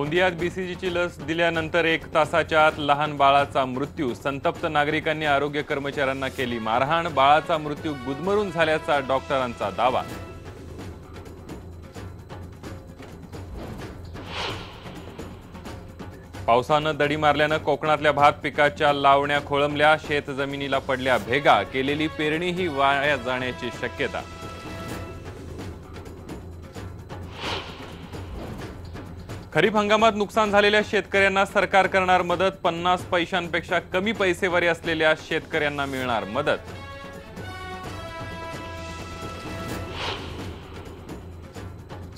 गोंदियात बीसीजीची लस दिल्यानंतर 1 तासाच्या आत लहान बाळाचा मृत्यू। संतप्त नागरिकांनी आरोग्य कर्मचाऱ्यांना केली मारहाण। बाळाचा मृत्यू गुदमरून झाल्याचा डॉक्टरांचा दावा। पावसानं दडी मारल्यानं कोकणातल्या भात पिकाच्या लावण्या खोळंबल्या। शेत जमिनीला पडल्या भेगा। केलेली पेरणीही वाया जाण्याची शक्यता। खरीप हंगामात नुकसान झालेल्या शेतकऱ्यांना सरकार करणार मदत। 50 पैशांपेक्षा कमी पैसेवारी असलेल्या शेतकऱ्यांना मिळणार मदत।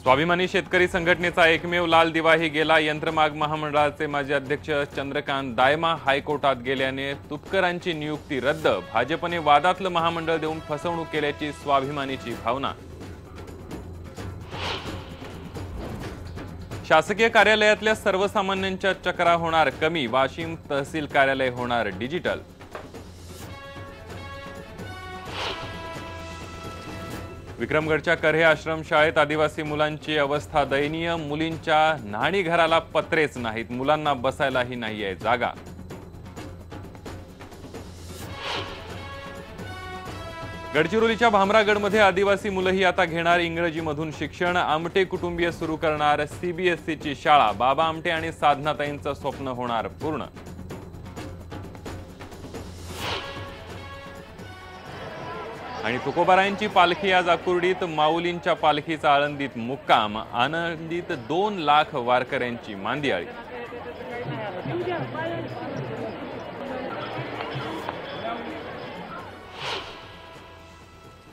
स्वाभिमानी शेतकरी संघटनेचा एकमेव लाल दिवाही गेला। यंत्रमाग महामंडळाचे माजी अध्यक्ष चंद्रकांत दायमा हायकोर्टात गेल्याने तुपकरांची नियुक्ती रद्द। भाजपने वादातलं महामंडळ देऊन फसवणूक केल्याची स्वाभिमानीची भावना। शासकीय कार्यालयातल्या सर्वसामान्यांच्या चक्रा होणार कमी। वाशिम तहसील कार्यालय होणार डिजिटल। विक्रमगडच्या करहे आश्रमशाळेत आदिवासी मुलांची अवस्था दयनीय। मुलींच्या न्हाणी घराला पत्रेच नाहीत। मुलांना बसायलाही नाहीये जागा। गडचिरोलीच्या भामरागडमध्ये आदिवासी मुलंही आता घेणार इंग्रजीमधून शिक्षण। आमटे कुटुंबीय सुरू करणार सीबीएसईची शाळा। बाबा आमटे आणि साधनाताईंचं स्वप्न होणार पूर्ण। आणि तुकोबारायांची पालखी आज आकुर्डीत। माऊलींच्या पालखीचा आळंदीत मुक्काम। आनंदीत 2 लाख वारकऱ्यांची मांदियाळी।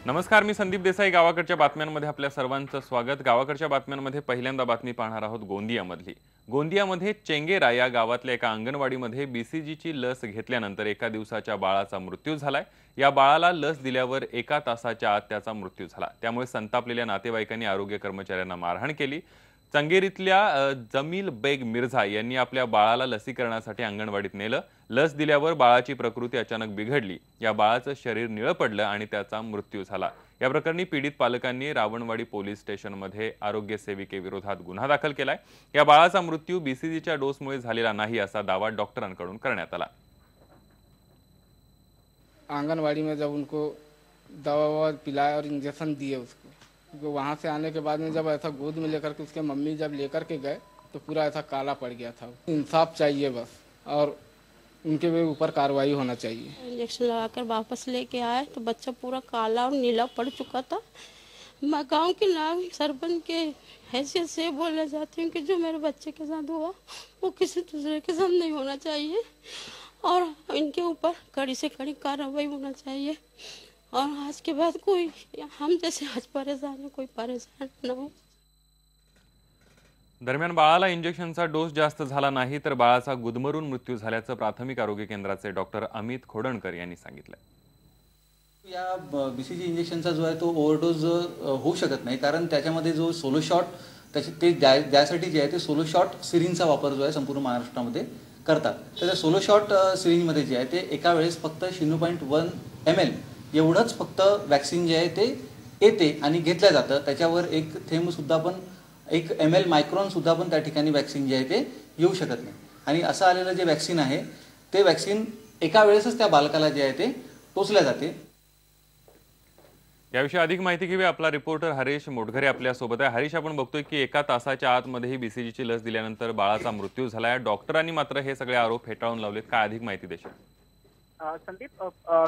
नमस्कार, मी संदीप देसाई। गावाकडच्या बातम्यांमध्ये आपल्या सर्वांचं स्वागत। गावाकडच्या बातम्यांमध्ये पहिल्यांदा बातमी पाहणार आहोत गोंदियामधली। गोंदियामध्ये चेंगेरा या गावातल्या एका अंगणवाडीमध्ये बीसीजीची लस घेतल्यानंतर एका दिवसाच्या बाळाचा मृत्यू झालाय। या बाळाला लस दिल्यावर 1 तासाच्या आत त्याचा मृत्यू झाला। त्यामुळे संतापलेल्या नातेवाईकांनी आरोग्य कर्मचाऱ्यांना मारहाण केली। चंगेरीतल्या जमील बेग मिर्झा यांनी आपल्या बाळाला लसीकरणासाठी अंगणवाडीत नेलं। लस दिल्यावर बाळाची प्रकृती अचानक बिघडली। या बाळाचं शरीर निळं पडलं आणि त्याचा मृत्यू झाला। या प्रकरणी पीडित पालकांनी रावणवाडी पोलीस स्टेशनमध्ये आरोग्य सेविकेविरोधात गुन्हा दाखल केलाय। या बाळाचा मृत्यू बीसीजीच्या डोसमुळे झालेला नाही असा दावा डॉक्टरांकडून करण्यात आला। आंगनवाड़ी में जब उनको दवा पिलाया और इंजेक्शन दिए उसको, तो वहाँ से आने के बाद में जब ऐसा गोद में लेकर के उसके मम्मी जब लेकर के गए तो पूरा ऐसा काला पड़ गया था। इंसाफ चाहिए बस, और उनके ऊपर कार्रवाई होना चाहिए। इंजेक्शन लगाकर वापस लेके आए तो बच्चा पूरा काला और नीला पड़ चुका था। मैं गांव के नाम सरपंच के हैसियत से बोलना चाहती हूँ कि जो मेरे बच्चे के साथ हुआ वो किसी दूसरे के साथ नहीं होना चाहिए और इनके ऊपर कड़ी से कड़ी कार्रवाई होना चाहिए। और आज के बाद कोई हम जैसे आज परेशान है, कोई परेशान न हो। दरम्यान बाळाला इंजेक्शनचा डोस जास्त झाला नाही तर बाळाचा गुदमरून मृत्यू झाल्याचं प्राथमिक आरोग्य केंद्राचे डॉक्टर अमित खोडणकर यांनी सांगितलं। या बीसीजी इंजेक्शनचा जो आहे तो ओव्हरडोज होऊ शकत नाही, कारण त्याच्यामध्ये जो सोलो शॉट ते द्यासाठी जे आहे ते सोलो शॉट सिरिंजचा वापर जो आहे संपूर्ण महाराष्ट्रामध्ये करतात। तर त्या सोलो शॉट सिरिंजमध्ये जे आहे ते एका वेळेस फक्त 0.1 ml एवढंच फक्त वॅक्सिन जे आहे ते येते आणि घेतलं जातं। त्याच्यावर एक थेंब सुद्धा पण 1 ml मायक्रॉन सुद्धा पण त्या ठिकाणी वॅक्सिन जे आहे ते येऊ शकत नाही। आणि असं आलेलं जे वॅक्सिन आहे ते वॅक्सिन एका वेळेसच त्या बालकाला जे आहे ते टोचल्या जाते। याविषयी अधिक माहिती घेऊया। आपला रिपोर्टर हरीश मोटघरे आपल्या सोबत आहे। हरीश, आपण बघतोय की 1 तासाच्या आतमध्येही बीसीजीची लस दिल्यानंतर बाळाचा मृत्यू झालाय। डॉक्टरांनी मात्र हे सगळे आरोप फेटाळून लावलेत। काय अधिक माहिती देशील? संदीप,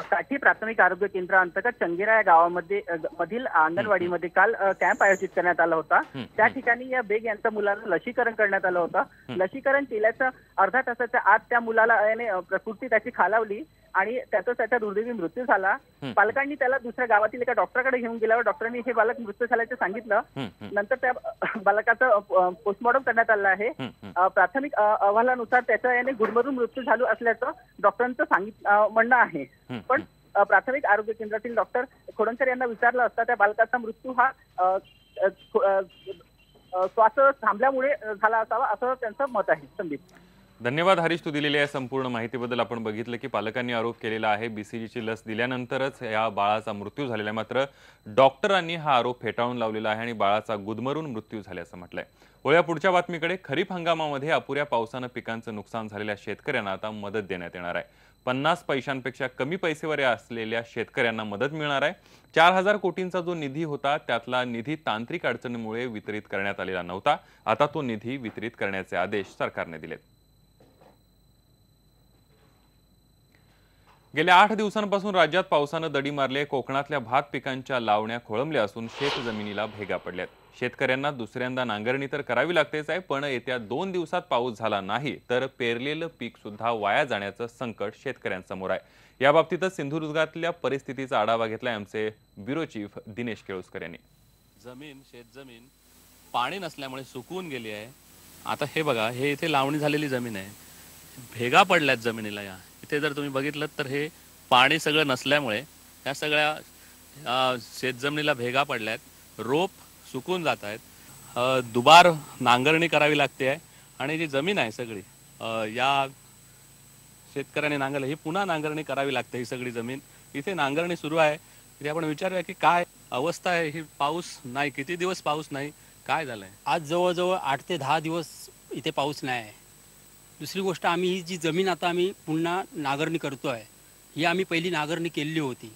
साठी प्राथमिक आरोग्य केंद्राअंतर्गत चंगेरा या गावामध्ये मधील अंगणवाडीमध्ये काल कॅम्प आयोजित करण्यात आला होता। त्या ठिकाणी या बेग यांच्या मुलाला लसीकरण करण्यात आलं होतं। लसीकरण केल्याचं अर्धा तासाच्या आत त्या मुलाला प्रकृती त्याची खालावली आणि त्याचा दुर्दैवी मृत्यू झाला। पालकांनी त्याला दुसऱ्या गावातील एका डॉक्टरकडे घेऊन गेल्यावर डॉक्टरांनी हे बालक मृत्यू झाल्याचे सांगितलं। नंतर त्या बालकाचं पोस्टमॉर्टम करण्यात आलं आहे। प्राथमिक अहवालानुसार त्याचा गुदमरून मृत्यू झाला असल्याचं डॉक्टरांचं म्हणणं आहे। पण प्राथमिक आरोग्य केंद्रातील डॉक्टर खोडणकर यांना विचारलं असता त्या बालकाचा मृत्यू हा श्वास थांबल्यामुळे झाला असावा असं त्यांचं मत आहे। संदीप, धन्यवाद हरीश, तू दिलेल्या या संपूर्ण माहितीबद्दल. आपण बघितलं की पालकांनी आरोप केलेला आहे बीसीजीची लस दिल्यानंतरच या बाळाचा मृत्यू झालेला आहे. मात्र डॉक्टरांनी हा आरोप फेटाळून लावलेला आहे आणि बाळाचा गुदमरून मृत्यू झाल्याचं म्हटलंय. वळूया पुढच्या बातमीकडे. खरीप हंगामामध्ये अपुऱ्या पावसानं पिकांचं नुकसान झालेल्या शेतकऱ्यांना आता मदत देण्यात येणार आहे. 50 पैशांपेक्षा कमी पैसेवर असलेल्या शेतकऱ्यांना मदत मिळणार आहे. 4000 कोटींचा जो निधी होता त्यातला निधी तांत्रिक अडचणीमुळे वितरित करण्यात आलेला नव्हता. आता तो निधी वितरित करण्याचे आदेश सरकारने दिलेत. गेल्या 8 दिवसांपासून राज्यात पावसानं दडी मारली. कोकणातल्या भात पिकांच्या लावण्या खोळंबल्या असून शेतजमिनीला भेगा पडल्यात. शेतकऱ्यांना दुसऱ्यांदा नांगरणी तर करावी लागतेच आहे, पण येत्या 2 दिवसात पाऊस झाला नाही तर पेरलेलं पीक सुद्धा वाया जाण्याचं संकट शेतकऱ्यांसमोर आहे. याबाबतीतच सिंधुदुर्गातल्या परिस्थितीचा आढावा घेतलाय आमचे ब्युरो चीफ दिनेश केळुसकर यांनी. शेतजमीन पाणी नसल्यामुळे सुकून गेली आहे. आता हे बघा, हे इथे लावणी झालेली जमीन आहे, भेगा पडल्यात जमिनीला. या इथे जर तुम्ही बघितलं तर हे पाणी सगळं नसल्यामुळे या सगळ्या शेतजमिनीला भेगा पडल्यात, रोप सुकून जात आहेत, दुबार नांगरणी करावी लागते आहे. आणि जी जमीन आहे सगळी या शेतकऱ्याने नांगरली, ही पुन्हा नांगरणी करावी लागते. ही सगळी जमीन इथे नांगरणी सुरू आहे. इथे आपण विचारूया की काय अवस्था आहे ही. पाऊस नाही, किती दिवस पाऊस नाही, काय झालंय? आज जवळजवळ 8 ते 10 दिवस इथे पाऊस नाही आहे. दुसरी गोष्ट, आम्ही ही जी जमीन आता आम्ही पुन्हा नांगरणी करतो आहे, ही आम्ही पहिली नांगरणी केलेली होती.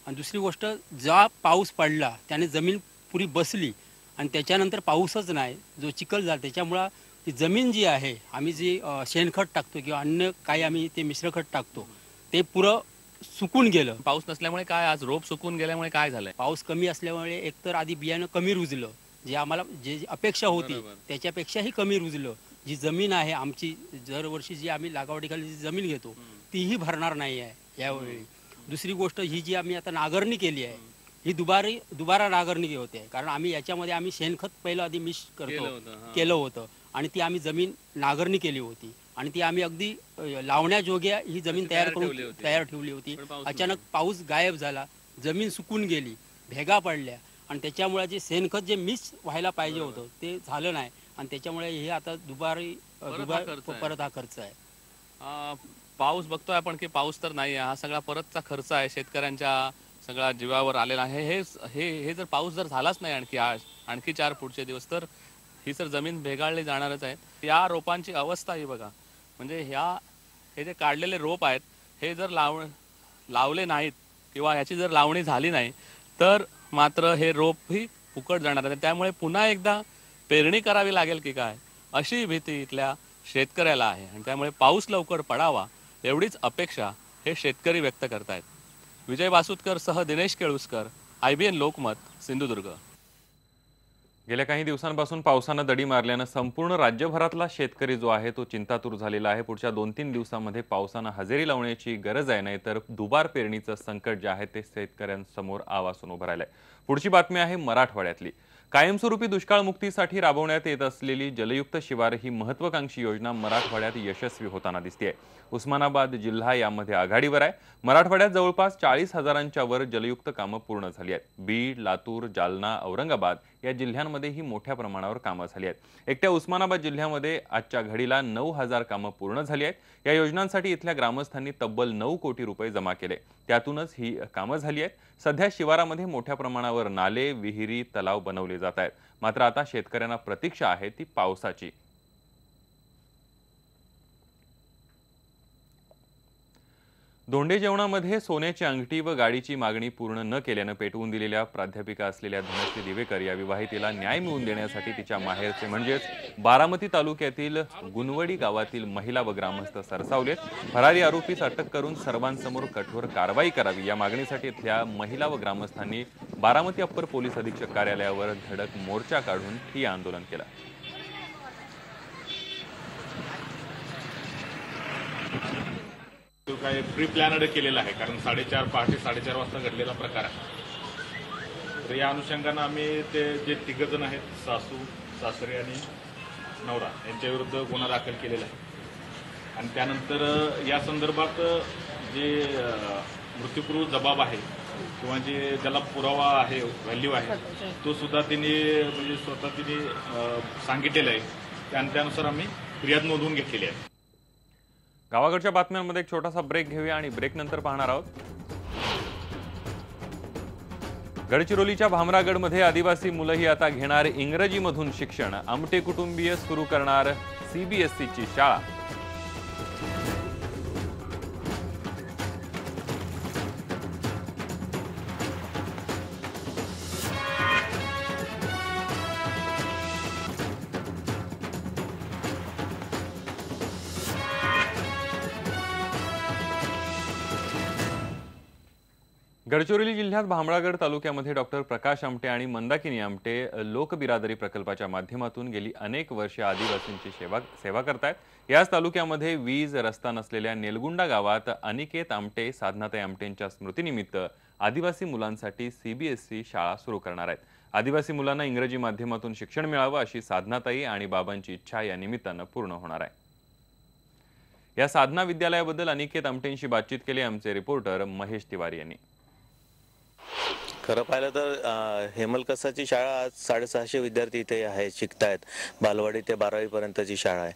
आणि दुसरी गोष्ट, जेव्हा पाऊस पडला त्याने जमीन पुरी बसली आणि त्याच्यानंतर पाऊसच नाही, जो चिखल झाला, त्याच्यामुळं ती जमीन जी आहे, आम्ही जी शेणखत टाकतो किंवा अन्य काही आम्ही ते मिश्रखत टाकतो, ते पुरं सुकून गेलं. पाऊस नसल्यामुळे काय, आज रोप सुकून गेल्यामुळे काय झालंय? पाऊस कमी असल्यामुळे एकतर आधी बियाणं कमी रुजलं, जे आम्हाला जे अपेक्षा होती त्याच्यापेक्षाही कमी रुजलं. जी जमीन आहे आमची, दरवर्षी जी आम्ही लागवडीखाली जी जमीन घेतो तीही भरणार नाही आहे यावेळी. दुसरी गोष्ट, ही जी आम्ही आता नांगरणी केली आहे, ही दुबारा नांगरणी होते. कारण आम्ही याच्यामध्ये आम्ही शेणखत पहिलं आधी मिक्स केलं होतं आणि ती आम्ही जमीन नांगरणी केली होती आणि ती आम्ही अगदी लावण्याजोग्या ही जमीन तयार ठेवली होती. अचानक पाऊस गायब झाला, जमीन सुकून गेली, भेगा पडल्या आणि त्याच्यामुळे जे शेणखत जे मिक्स व्हायला पाहिजे होतं ते झालं नाही आणि त्याच्यामुळे हे आता परत हा खर्च आहे. पाऊस बघतोय आपण की पाऊस तर नाही, हा सगळा परतचा खर्च आहे, शेतकऱ्यांच्या सगळ्या जीवावर आलेला आहे. हे जर पाऊस जर झालाच नाही आणखी 4 पुढचे दिवस, तर ही जर जमीन भेगाळली जाणारच आहे. या रोपांची अवस्था ही बघा, म्हणजे हे जे काढलेले रोप आहेत, हे जर लावले नाहीत किंवा ह्याची जर लावणी झाली नाही तर मात्र हे रोप ही फुकट जाणार आहे. त्यामुळे पुन्हा एकदा पेरणी करावी लागेल की काय, अशी भीती इथल्या शेतकऱ्याला आहे. आणि त्यामुळे पाऊस लवकर पडावा एवढीच अपेक्षा हे शेतकरी व्यक्त करतायत. विजय वासुदकर सह दिनेश केळुसकर, IBN लोकमत, सिंधुदुर्ग. गेल्या काही दिवसांपासून पावसानं दडी मारल्यानं संपूर्ण राज्यभरातला शेतकरी जो आहे तो चिंतातूर झालेला आहे. पुढच्या 2-3 दिवसांमध्ये पावसानं हजेरी लावण्याची गरज आहे, नाही तर दुबार पेरणीचं संकट जे आहे ते शेतकऱ्यांसमोर आवासून उभं राहिलंय. पुढची बातमी आहे मराठवाड्यातली. कायमस्वरूपी दुष्काळमुक्तीसाठी राबवण्यात येत असलेली जलयुक्त शिवार ही महत्वाकांक्षी योजना मराठवाड्यात यशस्वी होताना दिसतेय. उस्मानाबाद जिल्हा यामध्ये आघाडीवर आहे. मराठवाड्यात जवळपास 40,000च्या वर जलयुक्त कामं पूर्ण झाली आहेत. बीड, लातूर, जालना, औरंगाबाद या जिल्ह्यांमध्ये ही मोठ्या प्रमाणावर कामं झाली आहेत. एकट्या उस्मानाबाद जिल्ह्यामध्ये आजच्या घडीला 9,000 कामं पूर्ण झाली आहेत. या योजनांसाठी इथल्या ग्रामस्थांनी तब्बल 9 कोटी रुपये जमा केले. त्यातूनच ही कामं झाली आहेत. सध्या शिवारामध्ये मोठ्या प्रमाणावर नाले, विहिरी, तलाव बनवले जात आहेत. मात्र आता शेतकऱ्यांना प्रतीक्षा आहे ती पावसाची. धोंडे जेवणामध्ये सोन्याची अंगठी व गाडीची मागणी पूर्ण न केल्यानं पेटवून दिलेल्या प्राध्यापिका असलेल्या धनश्री दिवेकर या विवाहितेला न्याय मिळवून देण्यासाठी तिच्या माहेरचे म्हणजेच बारामती तालुक्यातील गुणवडी गावातील महिला व ग्रामस्थ सरसावलेत. फरारी आरोपीस अटक करून सर्वांसमोर कठोर कारवाई करावी या मागणीसाठी इथल्या महिला व ग्रामस्थांनी बारामती अप्पर पोलीस अधीक्षक कार्यालयावर धडक मोर्चा काढून ही आंदोलन केलं. तो काय प्री प्लॅनड केलेला आहे, कारण पहाटे 4:30 वाजता घडलेला प्रकार आहे. तर या अनुषंगानं आम्ही ते जे 3 जण आहेत, सासू, सासरे आणि नवरा, यांच्या विरुद्ध गुन्हा दाखल केलेला आहे. आणि त्यानंतर या संदर्भात जे मृत्यूपूर्व जबाब आहे किंवा जे ज्याला पुरावा आहे, व्हॅल्यू आहे, तो सुद्धा तिने म्हणजे स्वतः तिने सांगितलेला आहे. आणि त्यानुसार आम्ही फिर्याद नोंदवून घेतलेली आहे. गावाकडच्या बातम्यांमध्ये एक छोटासा ब्रेक घेऊया आणि ब्रेक नंतर पाहणार आहोत गडचिरोलीच्या भामरागडमध्ये आदिवासी मुलंही आता घेणार इंग्रजीमधून शिक्षण. आमटे कुटुंबीय सुरू करणार सीबीएसईची शाळा. गडचिरोली जिल्ह्यात भामरागड तालुक्यामध्ये डॉक्टर प्रकाश आमटे आणि मंदाकिनी आमटे लोकबिरादरी प्रकल्पाच्या माध्यमातून गेली अनेक वर्षे आदिवासींची सेवा करतायत. याच तालुक्यामध्ये वीज रस्ता नसलेल्या नेलगुंडा गावात अनिकेत आमटे साधनाताई आमटेंच्या स्मृतीनिमित्त आदिवासी मुलांसाठी सीबीएसई शाळा सुरू करणार आहेत. आदिवासी मुलांना इंग्रजी माध्यमातून शिक्षण मिळावं अशी साधनाताई आणि बाबांची इच्छा या निमित्तानं पूर्ण होणार आहे. या साधना विद्यालयाबद्दल अनिकेत आमटेंशी बातचीत केली आमचे रिपोर्टर महेश तिवारी यांनी. खरं पाहिलं तर हेमलकसाची शाळा आज 650 विद्यार्थी इथे आहे, शिकतायत. बालवाडी ते 12वी पर्यंतची शाळा आहे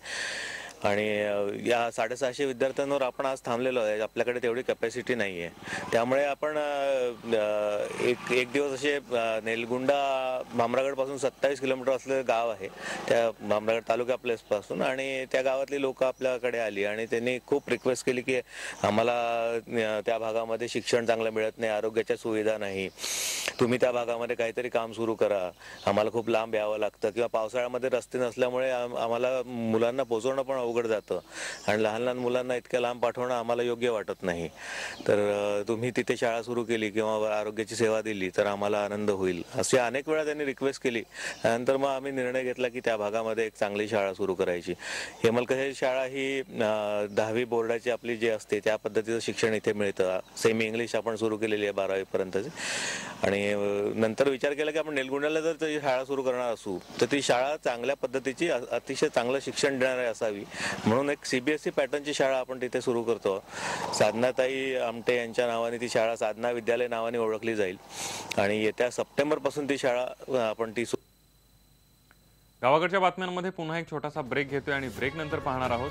आणि या 650 विद्यार्थ्यांवर आपण आज थांबलेलो आहे. आपल्याकडे तेवढी कॅपॅसिटी नाही आहे, त्यामुळे आपण एक दिवस असे नेलगुंडा भामरागडपासून 27 किलोमीटर असलेलं गाव आहे, त्या भामरागड तालुका प्लेसपासून, आणि त्या गावातली लोक आपल्याकडे आली आणि त्यांनी खूप रिक्वेस्ट केली की आम्हाला त्या भागामध्ये शिक्षण चांगलं मिळत नाही, आरोग्याच्या सुविधा नाही, तुम्ही त्या भागामध्ये काहीतरी काम सुरू करा. आम्हाला खूप लांब यावं लागतं किंवा पावसाळ्यामध्ये रस्ते नसल्यामुळे आम्हाला मुलांना पोहोचवणं पण अवघड जातं आणि लहान लहान मुलांना इतक्या लांब पाठवणं आम्हाला योग्य वाटत नाही. तर तुम्ही तिथे शाळा सुरू केली किंवा आरोग्याची सेवा दिली तर आम्हाला आनंद होईल, अशी अनेक वेळा त्यांनी रिक्वेस्ट केली. त्यानंतर मग आम्ही निर्णय घेतला की त्या भागामध्ये एक चांगली शाळा सुरू करायची. हेमलकसाची शाळा ही 10वी बोर्डाची आपली जी असते त्या पद्धतीचं शिक्षण इथे मिळतं. सेमी इंग्लिश आपण सुरू केलेली आहे 12वी पर्यंतची, आणि नंतर विचार केला की आपण नेलगुंड्याला जर ती शाळा सुरू करणार असू तर ती शाळा चांगल्या पद्धतीची, अतिशय चांगलं शिक्षण देणारी असावी, म्हणून एक सीबीएसई पॅटर्नची शाळा आपण तिथे सुरू करतो. साधनाताई आमटे यांच्या नावाने ती शाळा साधना विद्यालय नावाने ओळखली जाईल आणि येत्या सप्टेंबर पासून ती शाळा आपण ती. गावाकडच्या बातम्यांमध्ये पुन्हा एक छोटासा ब्रेक घेतोय आणि ब्रेक नंतर पाहणार आहोत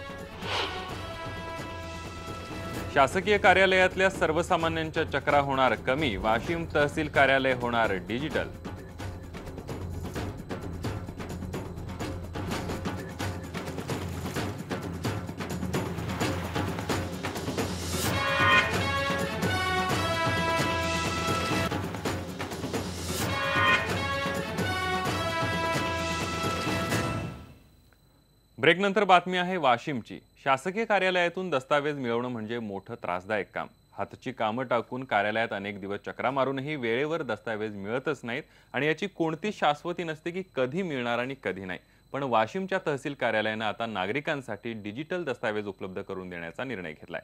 शासकीय कार्यालयातल्या सर्वसामान्यांच्या चक्रा होणार कमी. वाशिम तहसील कार्यालय होणार डिजिटल. ब्रेक नंतर बातमी आहे वाशिमची. शासकीय कार्यालयातून दस्तावेज मिळवणं म्हणजे मोठं त्रासदायक काम. हातची कामं टाकून कार्यालयात अनेक दिवस चक्रा मारूनही वेळेवर दस्तावेज मिळतच नाहीत आणि याची कोणती शाश्वती नसते की कधी मिळणार आणि कधी नाही. पण वाशिमच्या तहसील कार्यालयानं आता नागरिकांसाठी डिजिटल दस्तावेज उपलब्ध करून देण्याचा निर्णय घेतलाय.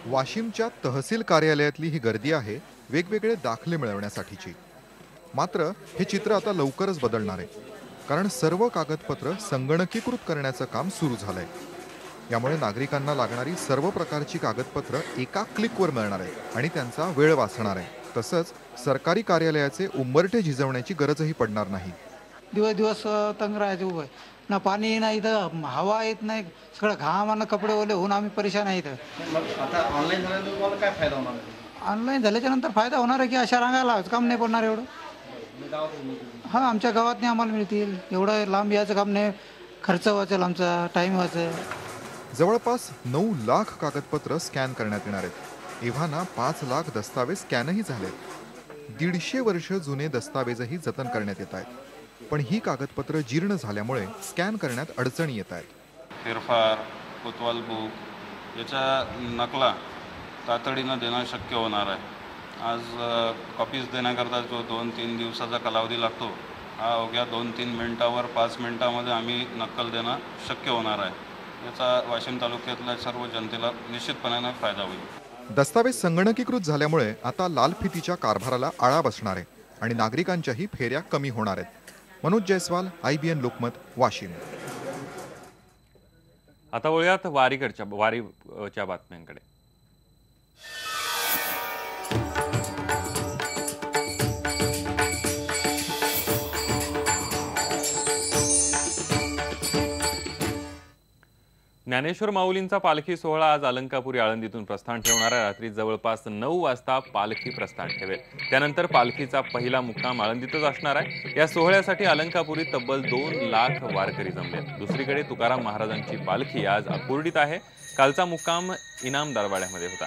वाशिमच्या तहसील कार्यालयातली ही गर्दी आहे वेगवेगळे दाखले मिळवण्यासाठीची. मात्र हे चित्र आता लवकरच बदलणार आहे, कारण सर्व कागदपत्र संगणकीकृत करण्याचं काम सुरू झालंय. यामुळे नागरिकांना लागणारी सर्व प्रकारची कागदपत्र एका क्लिकवर मिळणार आहे आणि त्यांचा वेळ वाचणार आहे. तसंच सरकारी कार्यालयाचे उंबरठे झिजवण्याची गरजही पडणार नाही. दिवस दिवस तंग राहायचं उभं आहे, ना पाणी नाही, इथं हवा येत नाही, सगळं घामानं कपडे ओले होऊन आम्ही परेशान आहे. इथं आता ऑनलाईन झाल्यानंतर तुम्हाला काय फायदा होणार? ऑनलाईन झाल्याच्या नंतर फायदा होणार आहे की अशा रांगायला काम नाही पडणार एवढं. हां, आमच्या गावात नाही आम्हाला मिळतील, एवढं लांब यायचं काम नाही, खर्च वाचेल आमचा, टाईम वाचेल. जवळपास 9 लाख कागदपत्र स्कॅन करण्यात येणार आहेत. एव्हाना 5 लाख दस्तावेज स्कॅनही झालेत. 150 वर्ष जुने दस्तावेजही जतन करण्यात येत आहेत. पण ही कागदपत्र जीर्ण झाल्यामुळे स्कॅन करण्यात अडचणी येत आहेत. फेरफार, कोतवाल बुक याच्या नकला तातडीनं देणं शक्य होणार आहे. आज कॉपीज देण्याकरता जो 2-3 दिवसाचा कालावधी लागतो, हा अवघ्या 2-3 मिनिटावर 5 मिनिटामध्ये आम्ही नक्कल देणं शक्य होणार आहे. याचा वाशिम तालुक्यातल्या सर्व जनतेला निश्चितपणे फायदा होईल. दस्तावेज संगणकीकृत झाल्यामुळे आता लालफितीच्या कारभाराला आळा बसणार आहे आणि नागरिकांच्याही फेऱ्या कमी होणार आहेत. मनोज जयस्वाल, IBN लोकमत, वाशिम. आता वळूयात वारीच्या बातम्यांकडे. ज्ञानेश्वर माऊलींचा पालखी सोहळा आज अलंकापुरी आळंदीतून प्रस्थान ठेवणार आहे। रात्री जवळपास 9 वाजता पालखी प्रस्थान ठेवेल। त्यानंतर पालखीचा पहिला मुक्काम आळंदीतच असणार आहे। या सोहळ्यासाठी अलंकापुरी तब्बल 2 लाख वारकरी जमलेत। दुसरीकडे तुकाराम महाराजांची पालखी आज अकुर्डीत आहे। कालचा मुक्काम इनामदारवाड्यामध्ये होता।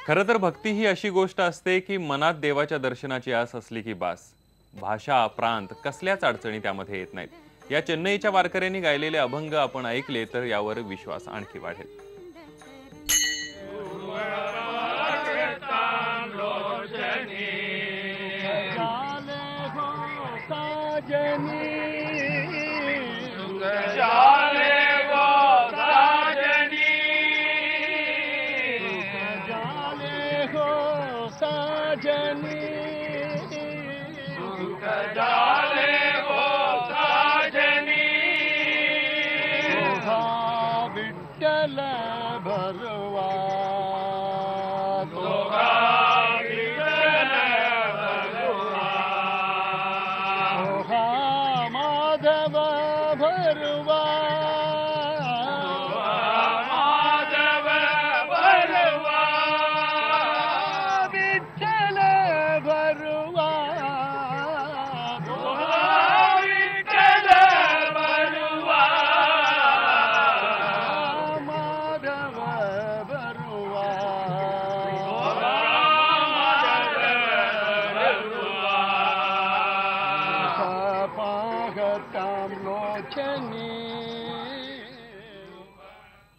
खरं तर भक्ती ही अशी गोष्ट असते की मनात देवाच्या दर्शनाची आस असली की बास। भाषा प्रांत कसल्याच अडचणी त्यामध्ये येत नाहीत। या चेन्नईच्या वारकऱ्यांनी गायलेले अभंग आपण ऐकले तर यावर विश्वास आणखी वाढेल।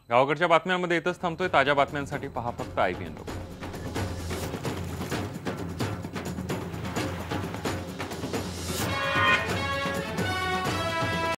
गावाकडच्या बातम्यांमध्ये इथंच थांबतोय। ताज्या बातम्यांसाठी पहा फक्त IBN लोक।